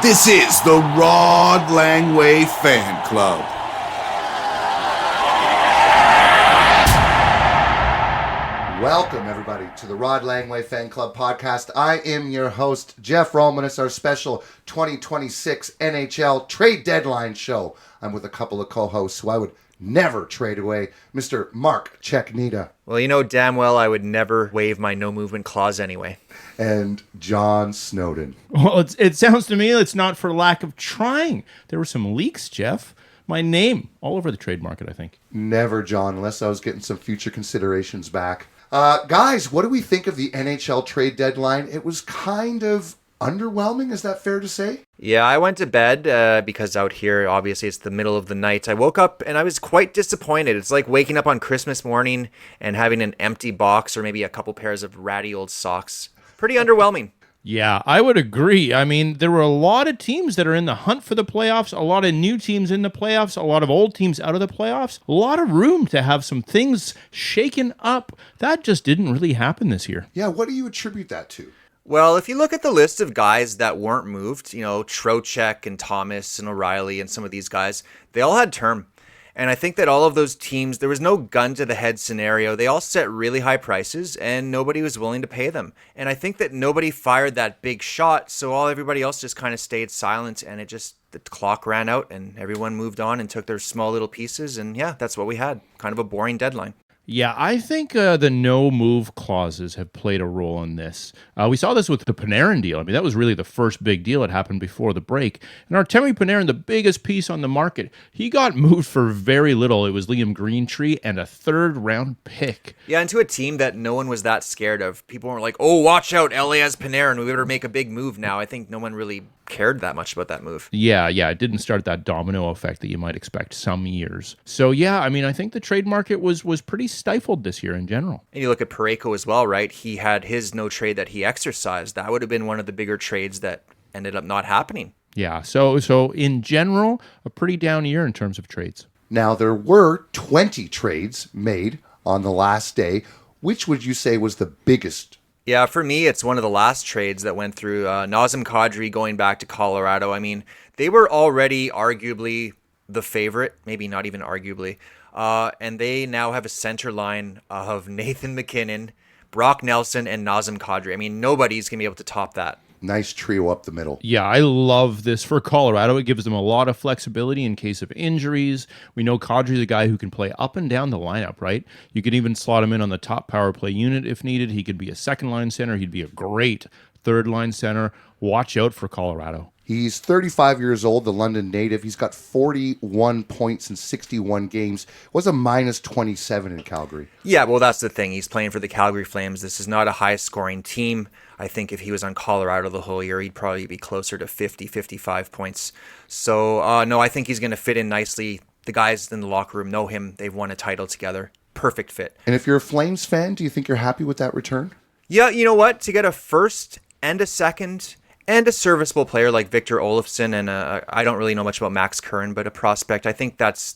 This is the Rod Langway Fan Club. Welcome, everybody, to the Rod Langway Fan Club podcast. I am your host, Jeff Roman. It's our special 2026 NHL trade deadline show. I'm with a couple of co-hosts who I would never trade away, Mr. Mark Czeknita. Well, you know damn well I would never waive my no-movement clause anyway. And John Snowden. Well, it sounds to me it's not for lack of trying. There were some leaks, Jeff. My name all over the trade market, I think. Never, John, unless I was getting some future considerations back. Guys, what do we think of the NHL trade deadline? It was kind of underwhelming, is that fair to say? Yeah, I went to bed because out here, obviously, it's the middle of the night. I woke up and I was quite disappointed. It's like waking up on Christmas morning and having an empty box or maybe a couple pairs of ratty old socks. Pretty underwhelming. Yeah, I would agree. I mean, there were a lot of teams that are in the hunt for the playoffs, a lot of new teams in the playoffs, a lot of old teams out of the playoffs, a lot of room to have some things shaken up. That just didn't really happen this year. Yeah, what do you attribute that to? Well, if you look at the list of guys that weren't moved, you know, Trocheck and Thomas and O'Reilly and some of these guys, they all had term. And I think that all of those teams, there was no gun to the head scenario. They all set really high prices and nobody was willing to pay them. And I think that nobody fired that big shot. So everybody else just kind of stayed silent and the clock ran out and everyone moved on and took their small little pieces. And yeah, that's what we had. Kind of a boring deadline. Yeah, I think the no-move clauses have played a role in this. We saw this with the Panarin deal. I mean, that was really the first big deal that happened before the break. And Artemi Panarin, the biggest piece on the market, he got moved for very little. It was Liam Greentree and a third-round pick. Yeah, and to a team that no one was that scared of. People weren't like, oh, watch out, LA has Panarin. We better make a big move now. I think no one really cared that much about that move. Yeah, it didn't start that domino effect that you might expect some years. So yeah, I mean, I think the trade market was pretty stifled this year in general. And you look at Parayko as well, right? He had his no trade that he exercised. That would have been one of the bigger trades that ended up not happening. Yeah, so in general, a pretty down year in terms of trades. Now, there were 20 trades made on the last day. Which would you say was the biggest? Yeah, for me, it's one of the last trades that went through. Nazem Kadri going back to Colorado. I mean, they were already arguably the favorite, maybe not even arguably. And they now have a center line of Nathan McKinnon, Brock Nelson, and Nazem Kadri. I mean, nobody's going to be able to top that. Nice trio up the middle. Yeah, I love this for Colorado. It gives them a lot of flexibility in case of injuries. We know Kadri's a guy who can play up and down the lineup, right? You could even slot him in on the top power play unit if needed. He could be a second-line center. He'd be a great third-line center. Watch out for Colorado. He's 35 years old, the London native. He's got 41 points in 61 games. Was a minus 27 in Calgary. Yeah, well, that's the thing. He's playing for the Calgary Flames. This is not a high-scoring team. I think if he was on Colorado the whole year, he'd probably be closer to 50, 55 points. So, no, I think he's going to fit in nicely. The guys in the locker room know him. They've won a title together. Perfect fit. And if you're a Flames fan, do you think you're happy with that return? Yeah, you know what? To get a first and a second and a serviceable player like Victor Olofsson and I don't really know much about Max Curran, but a prospect, I think that's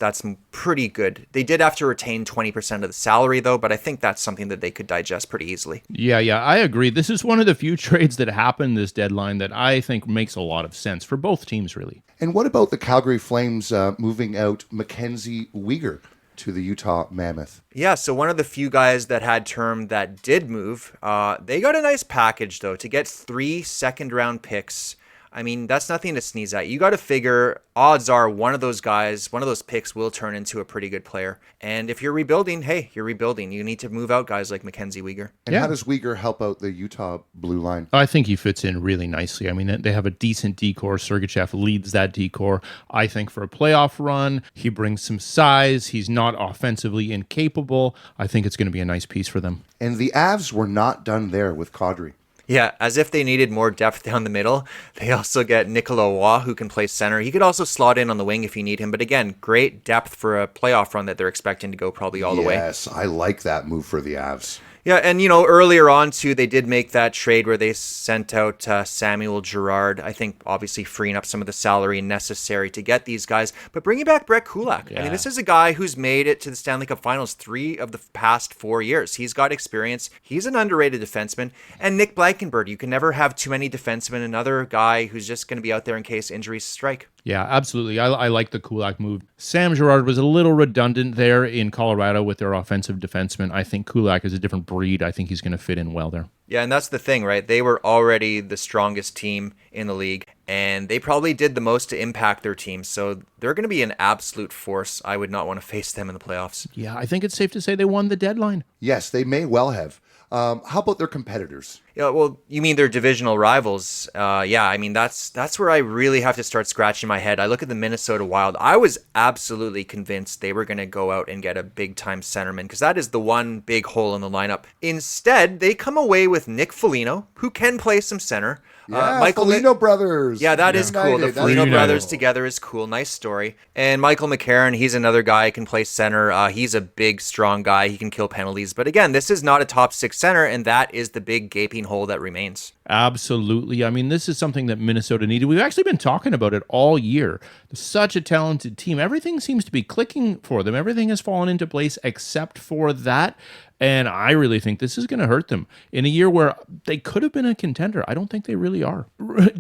pretty good. They did have to retain 20% of the salary, though, but I think that's something that they could digest pretty easily. Yeah, I agree. This is one of the few trades that happened this deadline that I think makes a lot of sense for both teams, really. And what about the Calgary Flames moving out Mackenzie Weegar to the Utah Mammoth? Yeah, so one of the few guys that had term that did move, they got a nice package, though, to get 3 second-round picks. I mean, that's nothing to sneeze at. You got to figure odds are one of those guys, one of those picks will turn into a pretty good player. And if you're rebuilding, hey, you're rebuilding. You need to move out guys like Mackenzie Weegar. And how does Weegar help out the Utah blue line? I think he fits in really nicely. I mean, they have a decent decor. Sergachev leads that decor. I think for a playoff run, he brings some size. He's not offensively incapable. I think it's going to be a nice piece for them. And the Avs were not done there with Kadri. Yeah, as if they needed more depth down the middle. They also get Nicolas Roy, who can play center. He could also slot in on the wing if you need him. But again, great depth for a playoff run that they're expecting to go probably all the way. Yes, I like that move for the Avs. Yeah, and earlier on too, they did make that trade where they sent out Samuel Girard. I think obviously freeing up some of the salary necessary to get these guys, but bringing back Brett Kulak. I mean, this is a guy who's made it to the Stanley Cup Finals 3 of the past 4 years. He's got experience. He's an underrated defenseman. And Nick Blankenburg, you can never have too many defensemen. Another guy who's just going to be out there in case injuries strike. Yeah, absolutely. I like the Kulak move. Sam Girard was a little redundant there in Colorado with their offensive defenseman. I think Kulak is a different breed. I think he's going to fit in well there. Yeah, and that's the thing, right? They were already the strongest team in the league, and they probably did the most to impact their team. So they're going to be an absolute force. I would not want to face them in the playoffs. Yeah, I think it's safe to say they won the deadline. Yes, they may well have. How about their competitors? Yeah, well, you mean their divisional rivals? Yeah, I mean that's where I really have to start scratching my head. I look at the Minnesota Wild. I was absolutely convinced they were going to go out and get a big-time centerman because that is the one big hole in the lineup. Instead, they come away with Nick Foligno, who can play some center. Yeah, Foligno brothers. Yeah, that is cool. The Foligno Foligno brothers together is cool. Nice story. And Michael McCarron, he's another guy who can play center. He's a big, strong guy. He can kill penalties. But again, this is not a top 6 center, and that is the big gaping hole that remains. Absolutely. I mean, this is something that Minnesota needed. We've actually been talking about it all year. Such a talented team. Everything seems to be clicking for them. Everything has fallen into place except for that. And I really think this is going to hurt them in a year where they could have been a contender. I don't think they really are.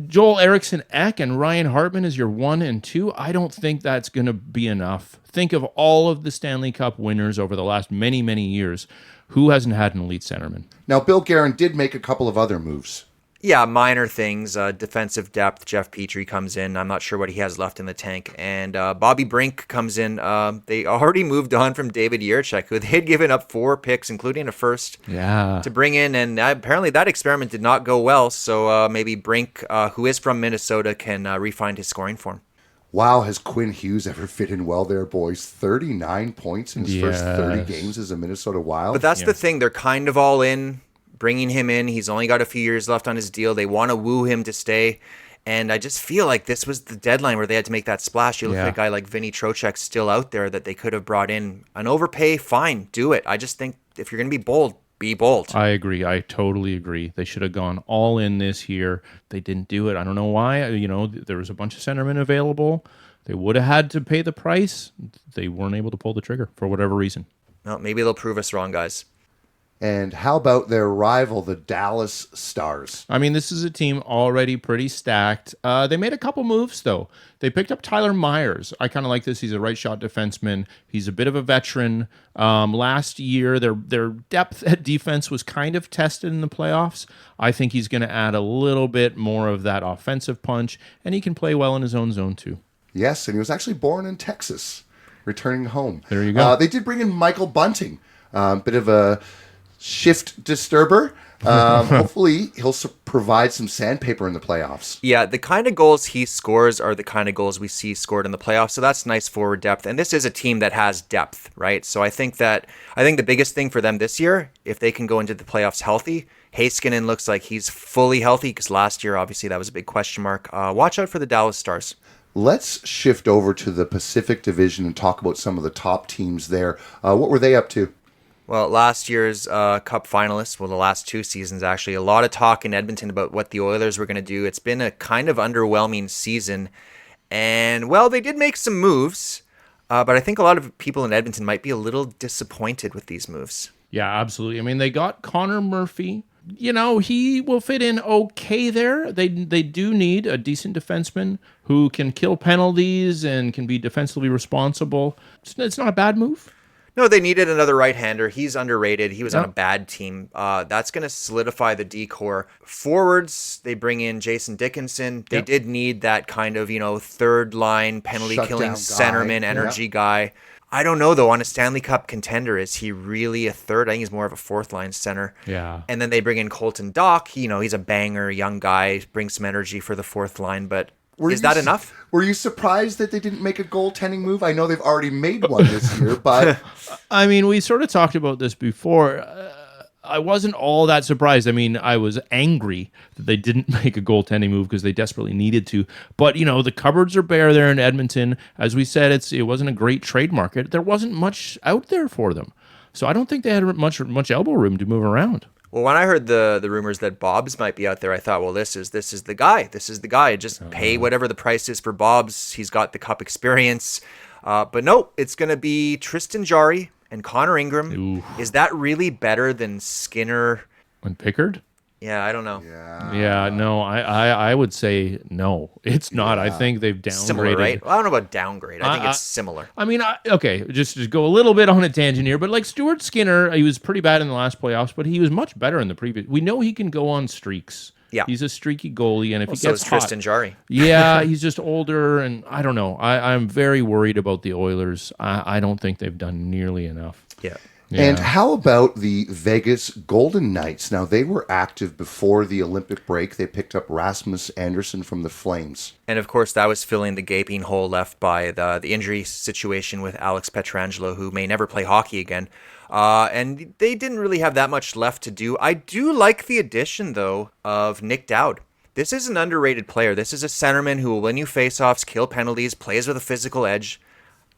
Joel Eriksson Ek and Ryan Hartman is your 1 and 2. I don't think that's going to be enough. Think of all of the Stanley Cup winners over the last many, many years. Who hasn't had an elite centerman? Now, Bill Guerin did make a couple of other moves. Yeah, minor things. Defensive depth. Jeff Petrie comes in. I'm not sure what he has left in the tank. And Bobby Brink comes in. They already moved on from David Jiricek, who they had given up 4 picks, including a first, to bring in. And apparently that experiment did not go well. So maybe Brink, who is from Minnesota, can refine his scoring form. Wow, has Quinn Hughes ever fit in well there, boys? 39 points in his first 30 games as a Minnesota Wild. But that's the thing. They're kind of all in. Bringing him in. He's only got a few years left on his deal. They want to woo him to stay. And I just feel like this was the deadline where they had to make that splash. You look at a guy like Vinny Trocheck still out there that they could have brought in. An overpay, fine, do it. I just think if you're going to be bold, be bold. I agree. I totally agree. They should have gone all in this year. They didn't do it. I don't know why. There was a bunch of centermen available. They would have had to pay the price. They weren't able to pull the trigger for whatever reason. Well, maybe they'll prove us wrong, guys. And how about their rival, the Dallas Stars? I mean, this is a team already pretty stacked. They made a couple moves, though. They picked up Tyler Myers. I kind of like this. He's a right-shot defenseman. He's a bit of a veteran. Last year, their depth at defense was kind of tested in the playoffs. I think he's going to add a little bit more of that offensive punch, and he can play well in his own zone, too. Yes, and he was actually born in Texas, returning home. There you go. They did bring in Michael Bunting, bit of a shift disturber. Hopefully he'll provide some sandpaper in the playoffs. Yeah, the kind of goals he scores are the kind of goals we see scored in the playoffs. So that's nice forward depth. And this is a team that has depth, right? So I think the biggest thing for them this year, if they can go into the playoffs healthy, Heiskanen looks like he's fully healthy because last year, obviously, that was a big question mark. Watch out for the Dallas Stars. Let's shift over to the Pacific Division and talk about some of the top teams there. What were they up to? Well, last year's Cup finalists, well, the last 2 seasons, actually, a lot of talk in Edmonton about what the Oilers were going to do. It's been a kind of underwhelming season. And, well, they did make some moves, but I think a lot of people in Edmonton might be a little disappointed with these moves. Yeah, absolutely. I mean, they got Connor Murphy. He will fit in okay there. They do need a decent defenseman who can kill penalties and can be defensively responsible. It's not a bad move. No, they needed another right-hander. He's underrated. He was on a bad team. That's going to solidify the D-core. Forwards, they bring in Jason Dickinson. They did need that kind of, third-line, penalty-killing centerman energy guy. I don't know, though, on a Stanley Cup contender, is he really a third? I think he's more of a fourth-line center. Yeah. And then they bring in Colton Dock. He's a banger, young guy, brings some energy for the fourth line, but is that enough? Were you surprised that they didn't make a goaltending move? I know they've already made one this year, but... I mean, we sort of talked about this before. I wasn't all that surprised. I mean, I was angry that they didn't make a goaltending move because they desperately needed to. But, the cupboards are bare there in Edmonton. As we said, it wasn't a great trade market. There wasn't much out there for them. So I don't think they had much elbow room to move around. Well, when I heard the rumors that Bob's might be out there, I thought, well, this is the guy. This is the guy. Just pay whatever the price is for Bob's. He's got the Cup experience. But no, it's going to be Tristan Jarry and Connor Ingram. Ooh. Is that really better than Skinner And Pickard? Yeah, I don't know. Yeah, no, I would say no. It's not. I think they've downgraded. Similar, right? Well, I don't know about downgrade. I think it's similar. I mean, okay, just go a little bit on a tangent here, but like Stuart Skinner, he was pretty bad in the last playoffs, but he was much better in the previous. We know he can go on streaks. Yeah. He's a streaky goalie, and if he So gets is Tristan Jarry. yeah, he's just older, and I don't know. I'm very worried about the Oilers. I don't think they've done nearly enough. Yeah. Yeah. And how about the Vegas Golden Knights? Now, they were active before the Olympic break. They picked up Rasmus Anderson from the Flames. And of course, that was filling the gaping hole left by the injury situation with Alex Pietrangelo, who may never play hockey again. And they didn't really have that much left to do. I do like the addition, though, of Nick Dowd. This is an underrated player. This is a centerman who will win you faceoffs, kill penalties, plays with a physical edge.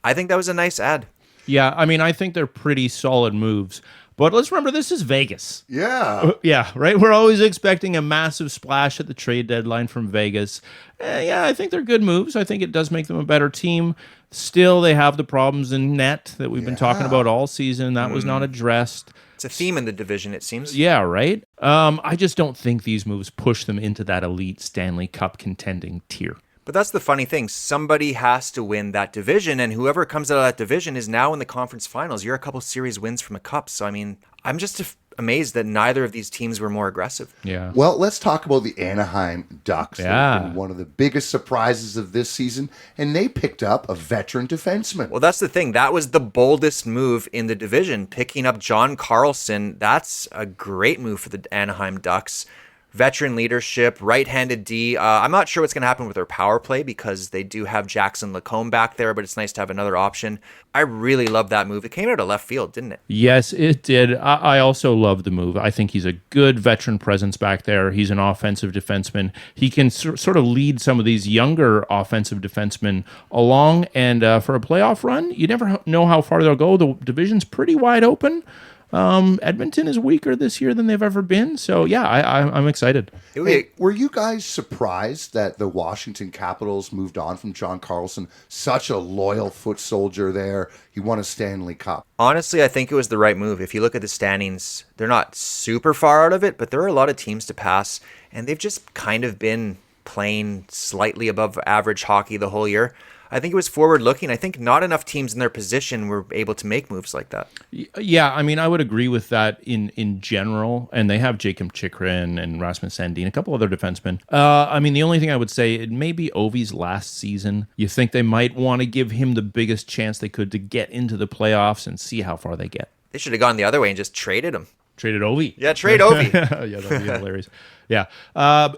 I think that was a nice add. Yeah, I mean, I think they're pretty solid moves. But let's remember, this is Vegas. Yeah. Yeah, right? We're always expecting a massive splash at the trade deadline from Vegas. Yeah, I think they're good moves. I think it does make them a better team. Still, they have the problems in net that we've been talking about all season. That was not addressed. It's a theme in the division, it seems. Yeah, right? I just don't think these moves push them into that elite Stanley Cup contending tier. But that's the funny thing. Somebody has to win that division, and whoever comes out of that division is now in the conference finals. You're a couple series wins from a cup. So, I mean, I'm just amazed that neither of these teams were more aggressive. Yeah. Well, let's talk about the Anaheim Ducks. Yeah. They've been one of the biggest surprises of this season, and they picked up a veteran defenseman. Well, that's the thing. That was the boldest move in the division, picking up John Carlson. That's a great move for the Anaheim Ducks. Veteran leadership, right-handed D. I'm not sure what's going to happen with their power play because they do have Jackson Lacombe back there, but it's nice to have another option. I really love that move. It came out of left field, didn't it? Yes, it did. I also love the move. I think he's a good veteran presence back there. He's an offensive defenseman. He can sort of lead some of these younger offensive defensemen along, and for a playoff run, you never know how far they'll go. The division's pretty wide open. Edmonton is weaker this year than they've ever been. So, yeah, I'm excited. Hey, were you guys surprised that the Washington Capitals moved on from John Carlson? Such a loyal foot soldier there. He won a Stanley Cup. Honestly, I think it was the right move. If you look at the standings, they're not super far out of it, but there are a lot of teams to pass, and they've just kind of been playing slightly above average hockey the whole year. I think it was forward-looking. I think not enough teams in their position were able to make moves like that. Yeah, I mean, I would agree with that in general. And they have Jacob Chikrin and Rasmus Sandin, a couple other defensemen. I mean, the only thing I would say, it may be Ovi's last season. You think they might want to give him the biggest chance they could to get into the playoffs and see how far they get. They should have gone the other way and just traded him. Traded Ovi. Yeah, trade Ovi. Yeah, that'd be hilarious. Yeah.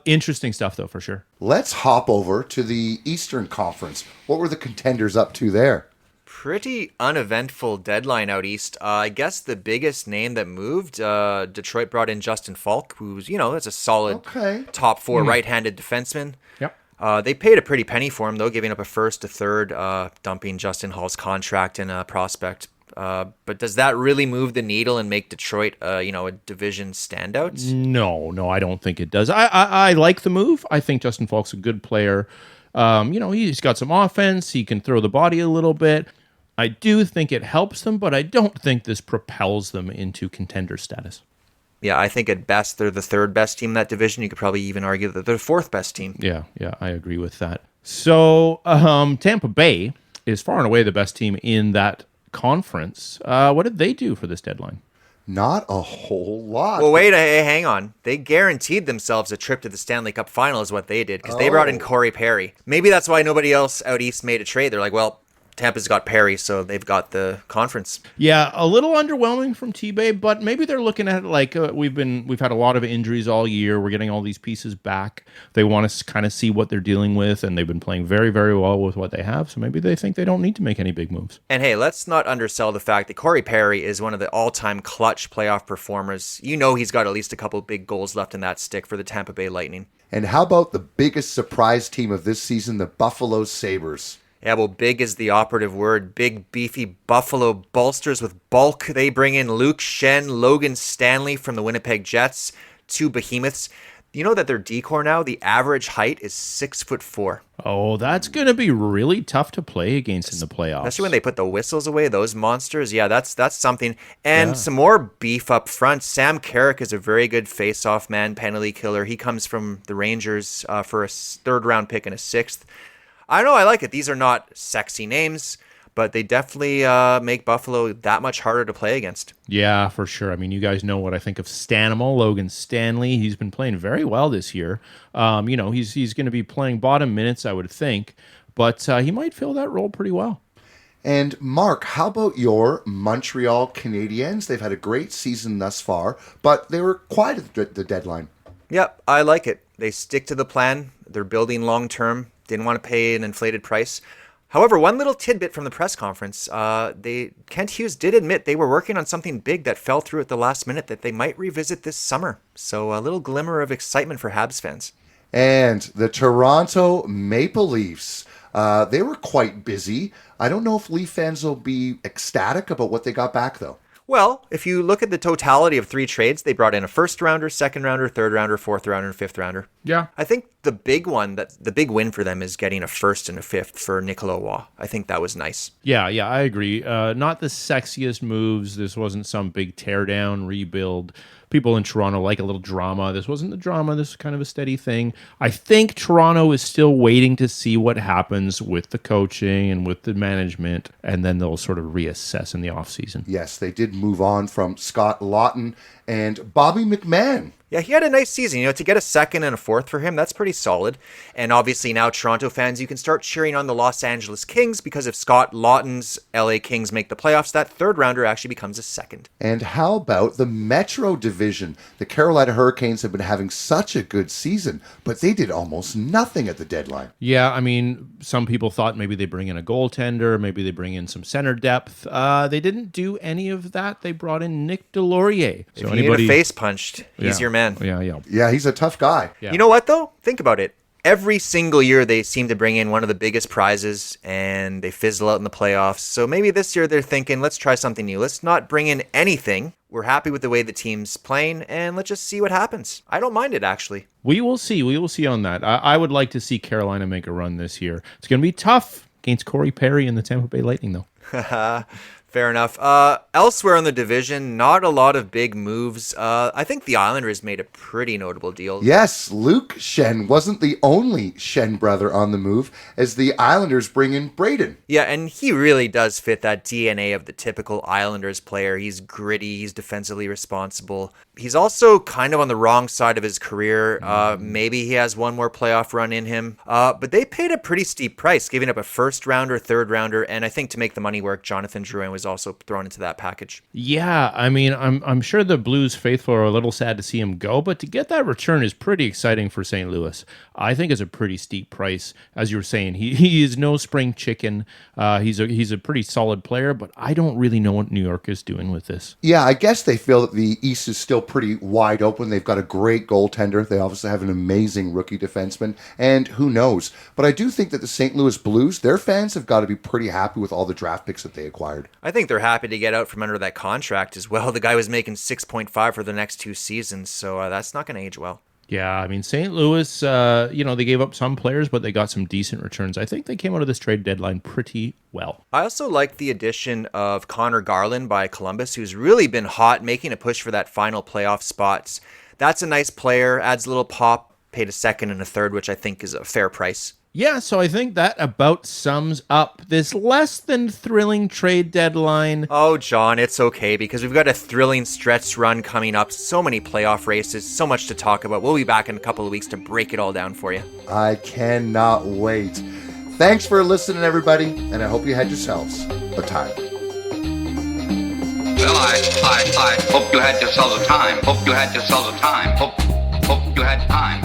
Interesting stuff, though, for sure. Let's hop over to the Eastern Conference. What were the contenders up to there? Pretty uneventful deadline out east. I guess the biggest name that moved, Detroit brought in Justin Falk, who's, that's a solid top four right-handed defenseman. Yep. They paid a pretty penny for him, though, giving up a first, a third, dumping Justin Hall's contract and a prospect. But does that really move the needle and make Detroit, a division standout? No, I don't think it does. I like the move. I think Justin Falk's a good player. He's got some offense. He can throw the body a little bit. I do think it helps them, but I don't think this propels them into contender status. Yeah, I think at best they're the third best team in that division. You could probably even argue that they're the fourth best team. Yeah, I agree with that. So Tampa Bay is far and away the best team in that conference. What did they do for this deadline? Not a whole lot. Well, wait, hang on. They guaranteed themselves a trip to the Stanley Cup final is what they did, because they brought in Corey Perry. Maybe that's why nobody else out east made a trade. They're like, well, Tampa's got Perry, so they've got the conference. Yeah, a little underwhelming from T-Bay, but maybe they're looking at it like we've had a lot of injuries all year. We're getting all these pieces back. They want to kind of see what they're dealing with, and they've been playing very, very well with what they have. So maybe they think they don't need to make any big moves. And hey, let's not undersell the fact that Corey Perry is one of the all-time clutch playoff performers. He's got at least a couple big goals left in that stick for the Tampa Bay Lightning. And how about the biggest surprise team of this season, the Buffalo Sabres? Yeah, well, big is the operative word. Big, beefy Buffalo bolsters with bulk. They bring in Luke Schenn, Logan Stanley from the Winnipeg Jets, two behemoths. You know that their decor now, the average height is 6'4". Oh, that's going to be really tough to play against in the playoffs. Especially when they put the whistles away, those monsters. Yeah, that's something. And some more beef up front. Sam Carrick is a very good face-off man, penalty killer. He comes from the Rangers for a third-round pick and a sixth. I don't know, I like it. These are not sexy names, but they definitely make Buffalo that much harder to play against. Yeah, for sure. I mean, you guys know what I think of Stanimal, Logan Stanley. He's been playing very well this year. He's going to be playing bottom minutes, I would think, but he might fill that role pretty well. And Mark, how about your Montreal Canadiens? They've had a great season thus far, but they were quiet at the deadline. Yep, I like it. They stick to the plan. They're building long-term. Didn't want to pay an inflated price. However, one little tidbit from the press conference, Kent Hughes did admit they were working on something big that fell through at the last minute that they might revisit this summer. So a little glimmer of excitement for Habs fans. And the Toronto Maple Leafs, they were quite busy. I don't know if Leaf fans will be ecstatic about what they got back, though. Well, if you look at the totality of 3 trades, they brought in a first rounder, second rounder, third rounder, fourth rounder, and fifth rounder. Yeah. I think the big win for them is getting a first and a fifth for Nicolas Roy. I think that was nice. Yeah, I agree. Not the sexiest moves. This wasn't some big teardown, rebuild. People in Toronto like a little drama. This wasn't the drama. This is kind of a steady thing. I think Toronto is still waiting to see what happens with the coaching and with the management, and then they'll sort of reassess in the offseason. Yes, they did move on from Scott Lawton and Bobby McMahon. Yeah, he had a nice season. To get a second and a fourth for him, that's pretty solid. And obviously now Toronto fans, you can start cheering on the Los Angeles Kings because if Scott Lawton's LA Kings make the playoffs, that third rounder actually becomes a second. And how about the Metro Division? The Carolina Hurricanes have been having such a good season, but they did almost nothing at the deadline. Yeah, I mean, some people thought maybe they bring in a goaltender, maybe they bring in some center depth. They didn't do any of that. They brought in Nick Delorier. So if you need a face punched, he's your man. Yeah, he's a tough guy. Yeah. You know what, though? Think about it. Every single year, they seem to bring in one of the biggest prizes, and they fizzle out in the playoffs. So maybe this year they're thinking, let's try something new. Let's not bring in anything. We're happy with the way the team's playing, and let's just see what happens. I don't mind it, actually. We will see. We will see on that. I would like to see Carolina make a run this year. It's going to be tough against Corey Perry and the Tampa Bay Lightning, though. Fair enough. Elsewhere in the division, not a lot of big moves. I think the Islanders made a pretty notable deal. Yes, Luke Schenn wasn't the only Schenn brother on the move as the Islanders bring in Braden. Yeah, and he really does fit that DNA of the typical Islanders player. He's gritty, he's defensively responsible. He's also kind of on the wrong side of his career. Maybe he has one more playoff run in him. But they paid a pretty steep price, giving up a first rounder, third rounder, and I think to make the money work, Jonathan Drouin was also thrown into that package. Yeah, I mean, I'm sure the Blues faithful are a little sad to see him go, but to get that return is pretty exciting for St. Louis. I think it's a pretty steep price. As you were saying, he is no spring chicken. He's a pretty solid player, but I don't really know what New York is doing with this. Yeah, I guess they feel that the East is still pretty wide open. They've got a great goaltender. They obviously have an amazing rookie defenseman, and who knows? But I do think that the St. Louis Blues, their fans have got to be pretty happy with all the draft picks that they acquired. I think they're happy to get out from under that contract as well. The guy was making 6.5 for the next 2 seasons, so that's not going to age well. Yeah, I mean, St. Louis, they gave up some players, but they got some decent returns. I think they came out of this trade deadline pretty well. I also like the addition of Connor Garland by Columbus, who's really been hot, making a push for that final playoff spots. That's a nice player, adds a little pop, paid a second and a third, which I think is a fair price. Yeah, so I think that about sums up this less than thrilling trade deadline. Oh, John, it's okay because we've got a thrilling stretch run coming up. So many playoff races, so much to talk about. We'll be back in a couple of weeks to break it all down for you. I cannot wait. Thanks for listening, everybody, and I hope you had yourselves a time. Well, I hope you had yourselves a time. Hope you had yourselves a time. Hope you had time.